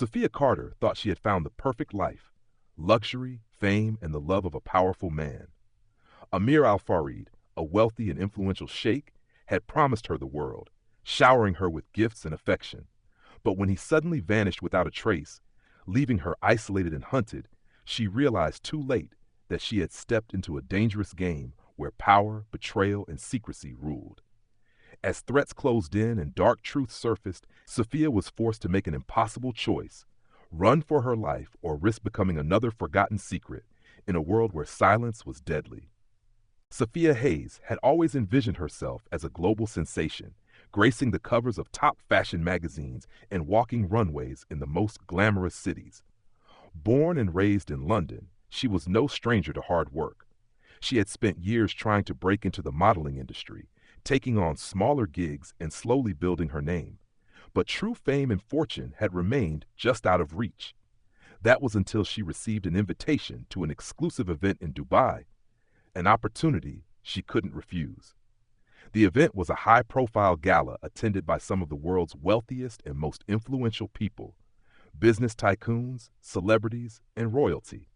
Sophia Carter thought she had found the perfect life: luxury, fame, and the love of a powerful man. Amir Al-Farid, a wealthy and influential sheikh, had promised her the world, showering her with gifts and affection. But when he suddenly vanished without a trace, leaving her isolated and hunted, she realized too late that she had stepped into a dangerous game where power, betrayal, and secrecy ruled. As threats closed in and dark truths surfaced, Sophia was forced to make an impossible choice: run for her life or risk becoming another forgotten secret in a world where silence was deadly. Sophia Hayes had always envisioned herself as a global sensation, gracing the covers of top fashion magazines and walking runways in the most glamorous cities. Born and raised in London, she was no stranger to hard work. She had spent years trying to break into the modeling industry, taking on smaller gigs and slowly building her name. But true fame and fortune had remained just out of reach. That was until she received an invitation to an exclusive event in Dubai, an opportunity she couldn't refuse. The event was a high-profile gala attended by some of the world's wealthiest and most influential people: business tycoons, celebrities, and royalty.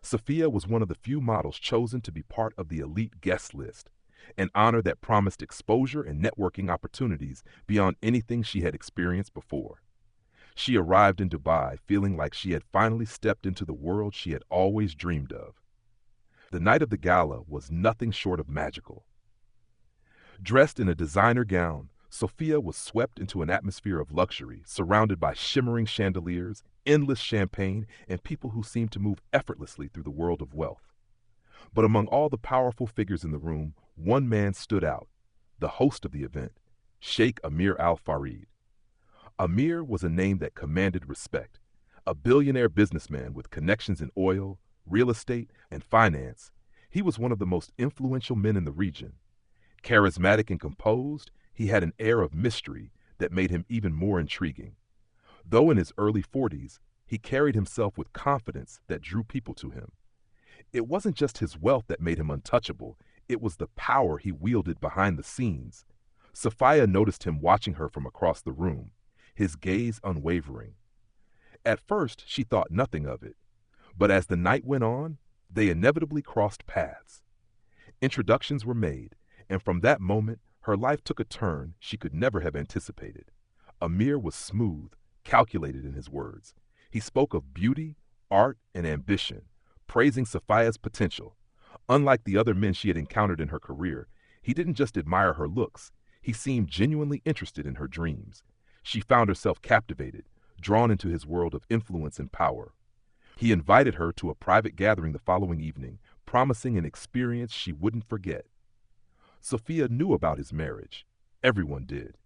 Sophia was one of the few models chosen to be part of the elite guest list, an honor that promised exposure and networking opportunities beyond anything she had experienced before. She arrived in Dubai feeling like she had finally stepped into the world she had always dreamed of. The night of the gala was nothing short of magical. Dressed in a designer gown, Sophia was swept into an atmosphere of luxury, surrounded by shimmering chandeliers, endless champagne, and people who seemed to move effortlessly through the world of wealth. But among all the powerful figures in the room, one man stood out: the host of the event, Sheikh Amir Al-Farid. Amir was a name that commanded respect. A billionaire businessman with connections in oil, real estate, and finance, he was one of the most influential men in the region. Charismatic and composed, he had an air of mystery that made him even more intriguing. Though in his early 40s, he carried himself with confidence that drew people to him. It wasn't just his wealth that made him untouchable, it was the power he wielded behind the scenes. Sophia noticed him watching her from across the room, his gaze unwavering. At first, she thought nothing of it, but as the night went on, they inevitably crossed paths. Introductions were made, and from that moment, her life took a turn she could never have anticipated. Amir was smooth, calculated in his words. He spoke of beauty, art, and ambition, praising Sophia's potential. Unlike the other men she had encountered in her career, he didn't just admire her looks, he seemed genuinely interested in her dreams. She found herself captivated, drawn into his world of influence and power. He invited her to a private gathering the following evening, promising an experience she wouldn't forget. Sophia knew about his marriage. Everyone did.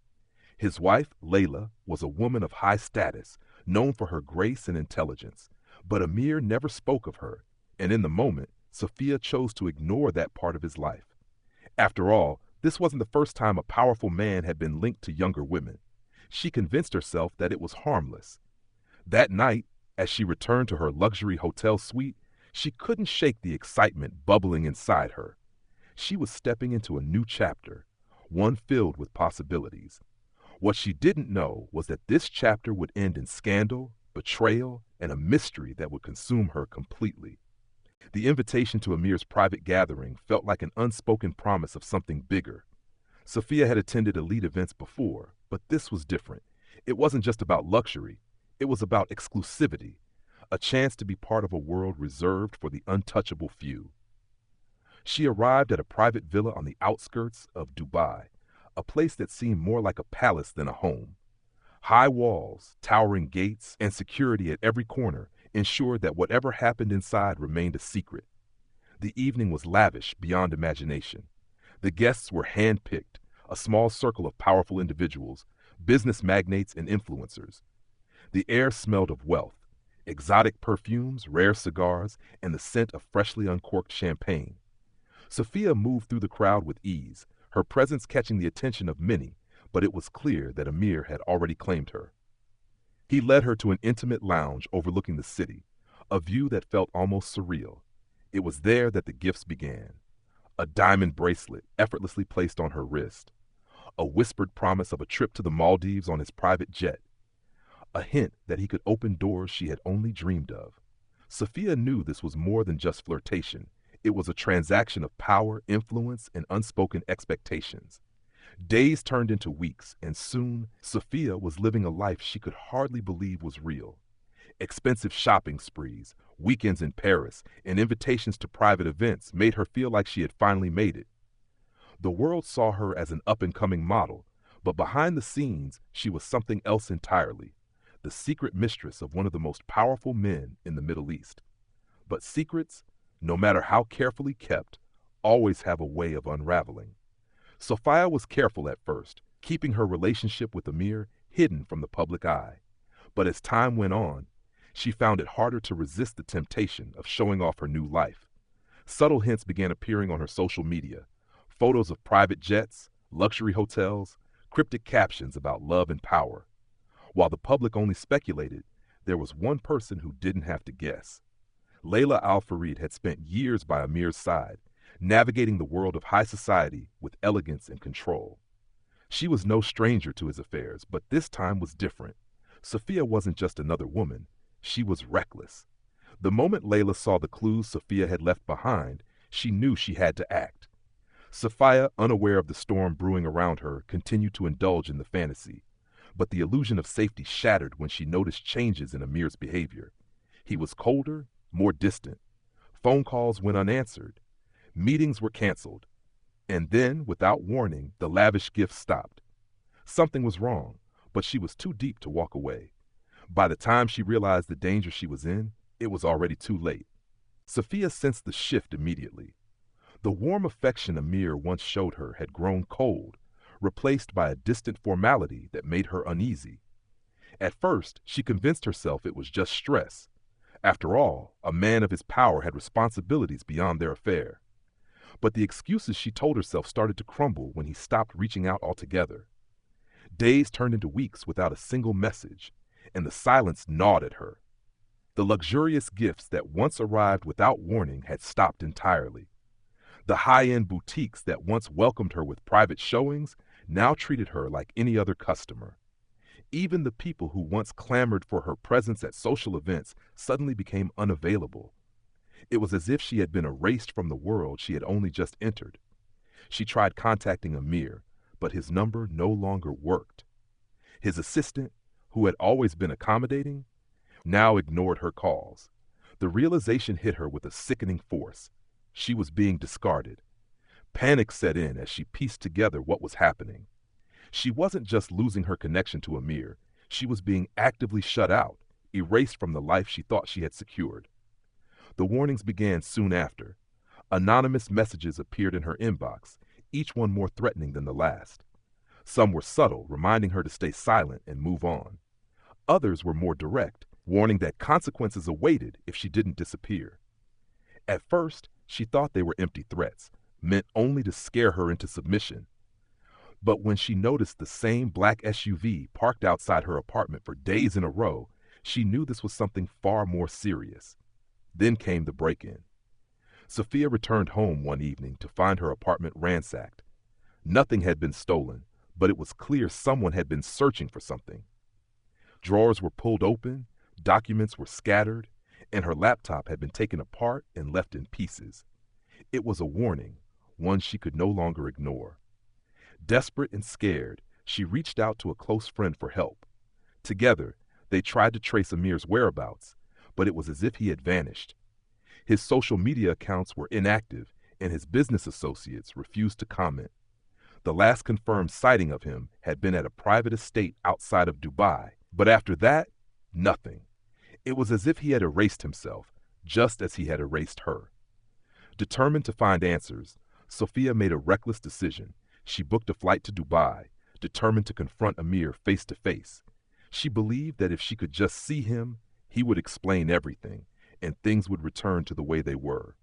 His wife, Layla, was a woman of high status, known for her grace and intelligence. But Amir never spoke of her, and in the moment, Sophia chose to ignore that part of his life. After all, this wasn't the first time a powerful man had been linked to younger women. She convinced herself that it was harmless. That night, as she returned to her luxury hotel suite, she couldn't shake the excitement bubbling inside her. She was stepping into a new chapter, one filled with possibilities. What she didn't know was that this chapter would end in scandal, betrayal, and a mystery that would consume her completely. The invitation to Amir's private gathering felt like an unspoken promise of something bigger. Sophia had attended elite events before, but this was different. It wasn't just about luxury, it was about exclusivity, a chance to be part of a world reserved for the untouchable few. She arrived at a private villa on the outskirts of Dubai, a place that seemed more like a palace than a home. High walls, towering gates, and security at every corner ensured that whatever happened inside remained a secret. The evening was lavish beyond imagination. The guests were hand-picked, a small circle of powerful individuals, business magnates and influencers. The air smelled of wealth, exotic perfumes, rare cigars, and the scent of freshly uncorked champagne. Sophia moved through the crowd with ease, her presence catching the attention of many, but it was clear that Amir had already claimed her. He led her to an intimate lounge overlooking the city, a view that felt almost surreal. It was there that the gifts began. A diamond bracelet effortlessly placed on her wrist, a whispered promise of a trip to the Maldives on his private jet, a hint that he could open doors she had only dreamed of. Sophia knew this was more than just flirtation. It was a transaction of power, influence, and unspoken expectations. Days turned into weeks, and soon, Sophia was living a life she could hardly believe was real. Expensive shopping sprees, weekends in Paris, and invitations to private events made her feel like she had finally made it. The world saw her as an up-and-coming model, but behind the scenes, she was something else entirely, the secret mistress of one of the most powerful men in the Middle East. But secrets, no matter how carefully kept, always have a way of unraveling. Sophia was careful at first, keeping her relationship with Amir hidden from the public eye. But as time went on, she found it harder to resist the temptation of showing off her new life. Subtle hints began appearing on her social media, photos of private jets, luxury hotels, cryptic captions about love and power. While the public only speculated, there was one person who didn't have to guess. Layla Al-Farid had spent years by Amir's side, navigating the world of high society with elegance and control. She was no stranger to his affairs, but this time was different. Sophia wasn't just another woman, she was reckless. The moment Layla saw the clues Sophia had left behind, she knew she had to act. Sophia, unaware of the storm brewing around her, continued to indulge in the fantasy. But the illusion of safety shattered when she noticed changes in Amir's behavior. He was colder, more distant. Phone calls went unanswered. Meetings were canceled. And then, without warning, the lavish gifts stopped. Something was wrong, but she was too deep to walk away. By the time she realized the danger she was in, it was already too late. Sophia sensed the shift immediately. The warm affection Amir once showed her had grown cold, replaced by a distant formality that made her uneasy. At first, she convinced herself it was just stress. After all, a man of his power had responsibilities beyond their affair. But the excuses she told herself started to crumble when he stopped reaching out altogether. Days turned into weeks without a single message, and the silence gnawed at her. The luxurious gifts that once arrived without warning had stopped entirely. The high-end boutiques that once welcomed her with private showings now treated her like any other customer. Even the people who once clamored for her presence at social events suddenly became unavailable. It was as if she had been erased from the world she had only just entered. She tried contacting Amir, but his number no longer worked. His assistant, who had always been accommodating, now ignored her calls. The realization hit her with a sickening force. She was being discarded. Panic set in as she pieced together what was happening. She wasn't just losing her connection to Amir, she was being actively shut out, erased from the life she thought she had secured. The warnings began soon after. Anonymous messages appeared in her inbox, each one more threatening than the last. Some were subtle, reminding her to stay silent and move on. Others were more direct, warning that consequences awaited if she didn't disappear. At first, she thought they were empty threats, meant only to scare her into submission. But when she noticed the same black SUV parked outside her apartment for days in a row, she knew this was something far more serious. Then came the break-in. Sophia returned home one evening to find her apartment ransacked. Nothing had been stolen, but it was clear someone had been searching for something. Drawers were pulled open, documents were scattered, and her laptop had been taken apart and left in pieces. It was a warning, one she could no longer ignore. Desperate and scared, she reached out to a close friend for help. Together, they tried to trace Amir's whereabouts, but it was as if he had vanished. His social media accounts were inactive, and his business associates refused to comment. The last confirmed sighting of him had been at a private estate outside of Dubai, but after that, nothing. It was as if he had erased himself, just as he had erased her. Determined to find answers, Sophia made a reckless decision. She booked a flight to Dubai, determined to confront Amir face to face. She believed that if she could just see him, he would explain everything, and things would return to the way they were.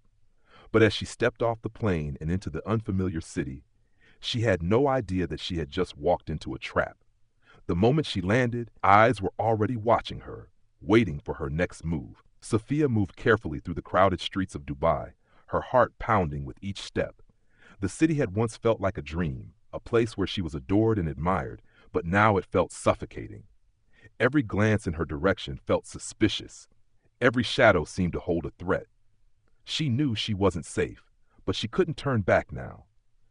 But as she stepped off the plane and into the unfamiliar city, she had no idea that she had just walked into a trap. The moment she landed, eyes were already watching her, waiting for her next move. Sophia moved carefully through the crowded streets of Dubai, her heart pounding with each step. The city had once felt like a dream, a place where she was adored and admired, but now it felt suffocating. Every glance in her direction felt suspicious. Every shadow seemed to hold a threat. She knew she wasn't safe, but she couldn't turn back now.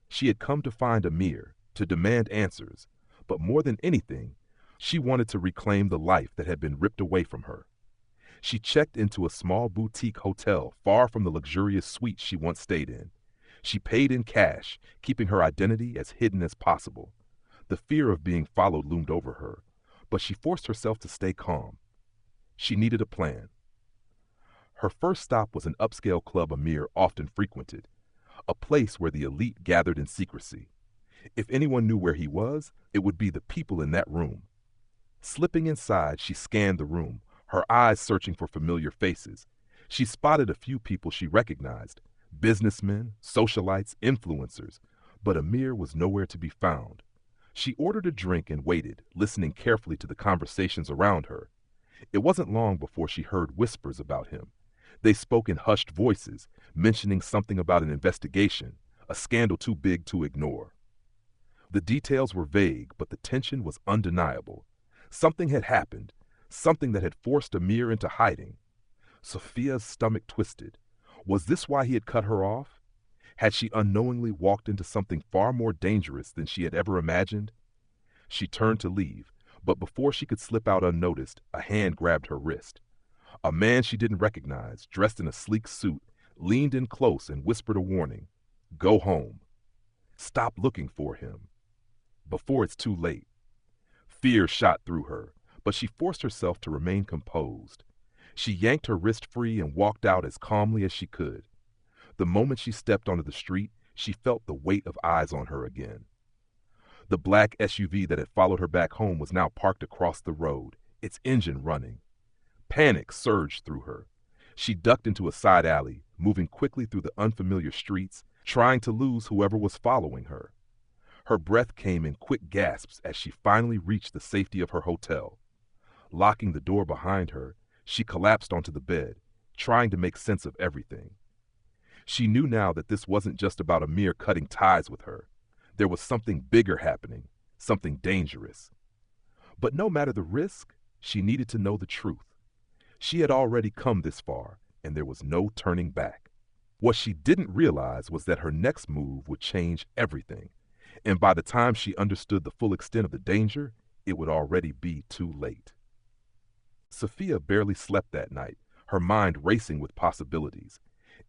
She had come to find Amir, to demand answers, but more than anything, she wanted to reclaim the life that had been ripped away from her. She checked into a small boutique hotel far from the luxurious suite she once stayed in. She paid in cash, keeping her identity as hidden as possible. The fear of being followed loomed over her, but she forced herself to stay calm. She needed a plan. Her first stop was an upscale club Amir often frequented, a place where the elite gathered in secrecy. If anyone knew where he was, it would be the people in that room. Slipping inside, she scanned the room, her eyes searching for familiar faces. She spotted a few people she recognized, businessmen, socialites, influencers, but Amir was nowhere to be found. She ordered a drink and waited, listening carefully to the conversations around her. It wasn't long before she heard whispers about him. They spoke in hushed voices, mentioning something about an investigation, a scandal too big to ignore. The details were vague, but the tension was undeniable. Something had happened, something that had forced Amir into hiding. Sophia's stomach twisted. Was this why he had cut her off? Had she unknowingly walked into something far more dangerous than she had ever imagined? She turned to leave, but before she could slip out unnoticed, a hand grabbed her wrist. A man she didn't recognize, dressed in a sleek suit, leaned in close and whispered a warning. Go home. Stop looking for him. Before it's too late. Fear shot through her, but she forced herself to remain composed. She yanked her wrist free and walked out as calmly as she could. The moment she stepped onto the street, she felt the weight of eyes on her again. The black SUV that had followed her back home was now parked across the road, its engine running. Panic surged through her. She ducked into a side alley, moving quickly through the unfamiliar streets, trying to lose whoever was following her. Her breath came in quick gasps as she finally reached the safety of her hotel. Locking the door behind her, she collapsed onto the bed, trying to make sense of everything. She knew now that this wasn't just about Amir cutting ties with her. There was something bigger happening, something dangerous. But no matter the risk, she needed to know the truth. She had already come this far, and there was no turning back. What she didn't realize was that her next move would change everything, and by the time she understood the full extent of the danger, it would already be too late. Sophia barely slept that night, her mind racing with possibilities.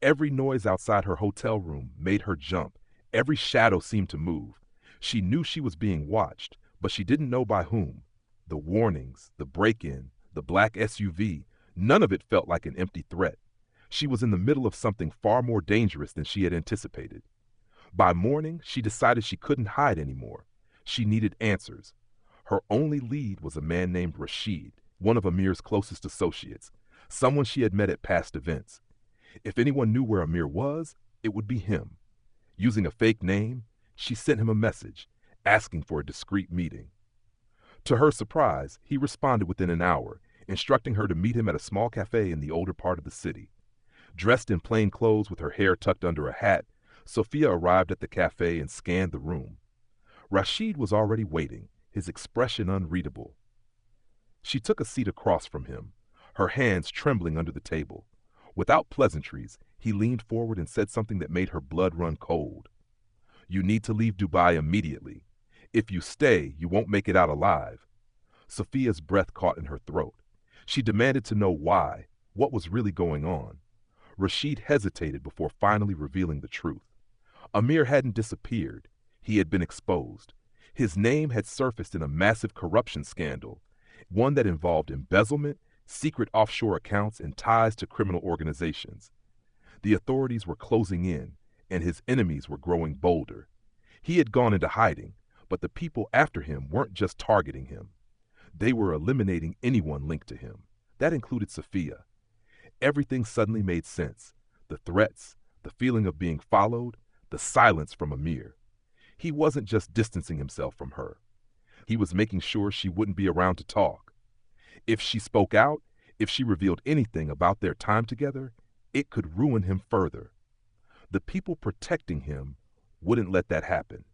Every noise outside her hotel room made her jump. Every shadow seemed to move. She knew she was being watched, but she didn't know by whom. The warnings, the break-in, the black SUV, none of it felt like an empty threat. She was in the middle of something far more dangerous than she had anticipated. By morning, she decided she couldn't hide anymore. She needed answers. Her only lead was a man named Rashid, one of Amir's closest associates, someone she had met at past events. If anyone knew where Amir was, it would be him. Using a fake name, she sent him a message, asking for a discreet meeting. To her surprise, he responded within an hour, instructing her to meet him at a small cafe in the older part of the city. Dressed in plain clothes with her hair tucked under a hat, Sophia arrived at the cafe and scanned the room. Rashid was already waiting, his expression unreadable. She took a seat across from him, her hands trembling under the table. Without pleasantries, he leaned forward and said something that made her blood run cold. You need to leave Dubai immediately. If you stay, you won't make it out alive. Sophia's breath caught in her throat. She demanded to know why, what was really going on. Rashid hesitated before finally revealing the truth. Amir hadn't disappeared. He had been exposed. His name had surfaced in a massive corruption scandal, one that involved embezzlement, secret offshore accounts, and ties to criminal organizations. The authorities were closing in, and his enemies were growing bolder. He had gone into hiding, but the people after him weren't just targeting him. They were eliminating anyone linked to him. That included Sophia. Everything suddenly made sense. The threats, the feeling of being followed, the silence from Amir. He wasn't just distancing himself from her. He was making sure she wouldn't be around to talk. If she spoke out, if she revealed anything about their time together, it could ruin him further. The people protecting him wouldn't let that happen.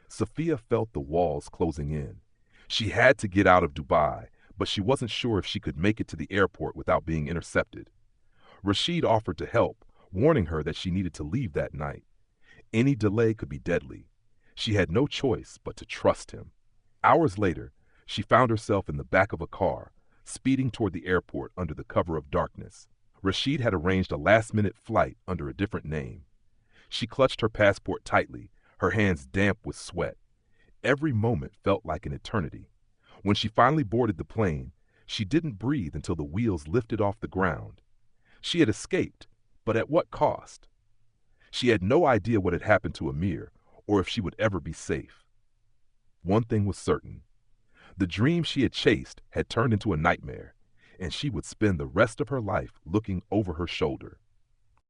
Sophia felt the walls closing in. She had to get out of Dubai, but she wasn't sure if she could make it to the airport without being intercepted. Rashid offered to help, warning her that she needed to leave that night. Any delay could be deadly. She had no choice but to trust him. Hours later, she found herself in the back of a car, speeding toward the airport under the cover of darkness. Rashid had arranged a last-minute flight under a different name. She clutched her passport tightly, her hands damp with sweat. Every moment felt like an eternity. When she finally boarded the plane, she didn't breathe until the wheels lifted off the ground. She had escaped, but at what cost? She had no idea what had happened to Amir, or if she would ever be safe. One thing was certain. The dream she had chased had turned into a nightmare, and she would spend the rest of her life looking over her shoulder.